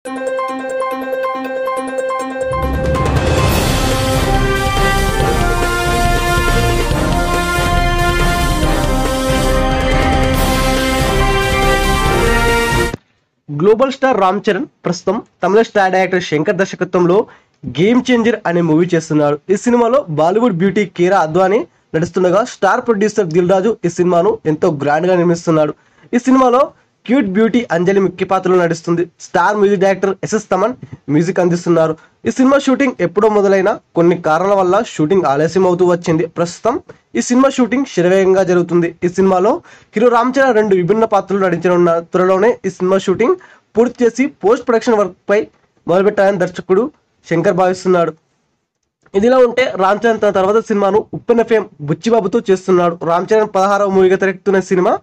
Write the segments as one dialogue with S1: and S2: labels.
S1: Global star Ram Charan ప్రస్తుతం తమిళ star director Shankar దర్శకత్వంలో game changer అనే మూవీ చేస్తున్నాడు. ఈ సినిమాలో బాలీవుడ్ బ్యూటీ కీరా అద్వానీ నడుస్తుండగా స్టార్ ప్రొడ్యూసర్ దిల్ రాజు ఈ సినిమాను ఎంతో గ్రాండ్ గా నిర్మిస్తున్నాడు. ఈ సినిమాలో క్యూట్ బ్యూటీ అంజలి ముఖ్య పాత్రలో నడుస్తుంది. Star music director S S Thaman music అందిస్తున్నారు. ఈ సినిమా షూటింగ్ ఎప్పుడో మొదలైన కొన్ని కారణాల వల్ల షూటింగ్ ఆలస్యం అవుతూ వచ్చింది. ప్రస్తుతం ఈ సినిమా షూటింగ్ శరవేగంగా జరుగుతుంది. ఈ సినిమాలో హీరో రామ్ చరణ్ 2 విభిన్న పాత్రలు నటించనున్న త్వరలోనే ఈ సినిమా షూటింగ్ పూర్తి చేసి పోస్ట్ ప్రొడక్షన్ వర్క్ పై మొదలుపెట్టాలని దర్శకుడు శంకర్ భావిస్తున్నాడు. ఇదిలా ఉంటే రామ్ చరణ్ తన తర్వాత సినిమాను ఉప్పెన ఫేమ్ బుచ్చిబాబుతో చేస్తున్నాడు. రామ్ చరణ్ 16వ మూవీగా తెరకెక్కుతున్న సినిమా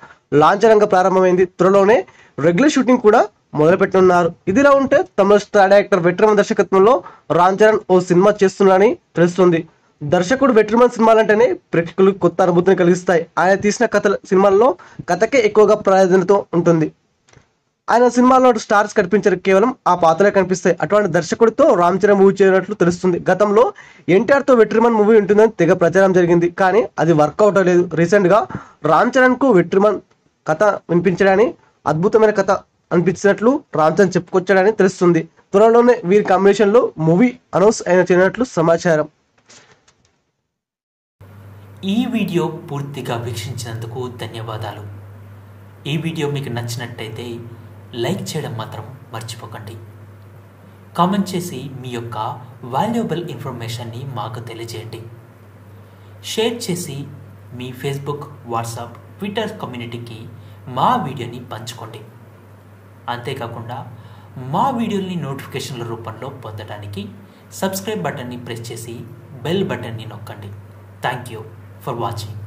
S1: లాంఛనంగా ప్రారంభమైంది. త్వరలోనే రెగ్యులర్ షూటింగ్ కూడా మొదలుపెట్టనున్నారు. ఇదిలా ఉంటే తమిళ స్టార్ డైరెక్టర్ వెట్రిమాన్ దర్శకత్వంలో రామ్ చరణ్ ఓ సినిమా చేస్తున్నాడని తెలుస్తుంది. దర్శకుడు వెట్రిమాన్ సినిమాలంటేనే ప్రేక్షకులకు కొత్త అనుభూతిని కలిగిస్తాయి. ఆయన తీసిన సినిమాల్లో కథకే ఎక్కువగా ప్రాధాన్యత ఉంటుంది. ఆయన సినిమాలో స్టార్స్ కనిపించరు, కేవలం ఆ పాత్రలే కనిపిస్తాయి. అటువంటి దర్శకుడితో రామ్ చరణ్ మూవీ చేయనట్లు తెలుస్తుంది. గతంలో ఎన్టీఆర్తో వెట్రిమాన్ మూవీ ఉంటుందని తెగ ప్రచారం జరిగింది, కానీ అది వర్కౌట్ అవ్వలేదు. రీసెంట్గా రామ్ చరణ్కు వెట్రిమాన్ కథ వినిపించడాన్ని అద్భుతమైన కథ అనిపించినట్లు రామ్ చరణ్ చెప్పుకొచ్చాడని తెలుస్తుంది. త్వరలోనే వీరి కాంబినేషన్లో మూవీ అనౌన్స్ చేయనట్లు సమాచారం.
S2: ఈ వీడియో పూర్తిగా వీక్షించినందుకు ధన్యవాదాలు. ఈ వీడియో మీకు నచ్చినట్టయితే లైక్ చేయడం మాత్రం మర్చిపోకండి. కామెంట్ చేసి మీ యొక్క వాల్యుబుల్ ఇన్ఫర్మేషన్ని మాకు తెలియజేయండి. షేర్ చేసి మీ ఫేస్బుక్, వాట్సాప్, ట్విట్టర్ కమ్యూనిటీకి మా వీడియోని పంచుకోండి. అంతేకాకుండా మా వీడియోని నోటిఫికేషన్ల రూపంలో పొందడానికి సబ్స్క్రైబ్ బటన్ని ప్రెస్ చేసి బెల్ బటన్ని నొక్కండి. Thank you for watching.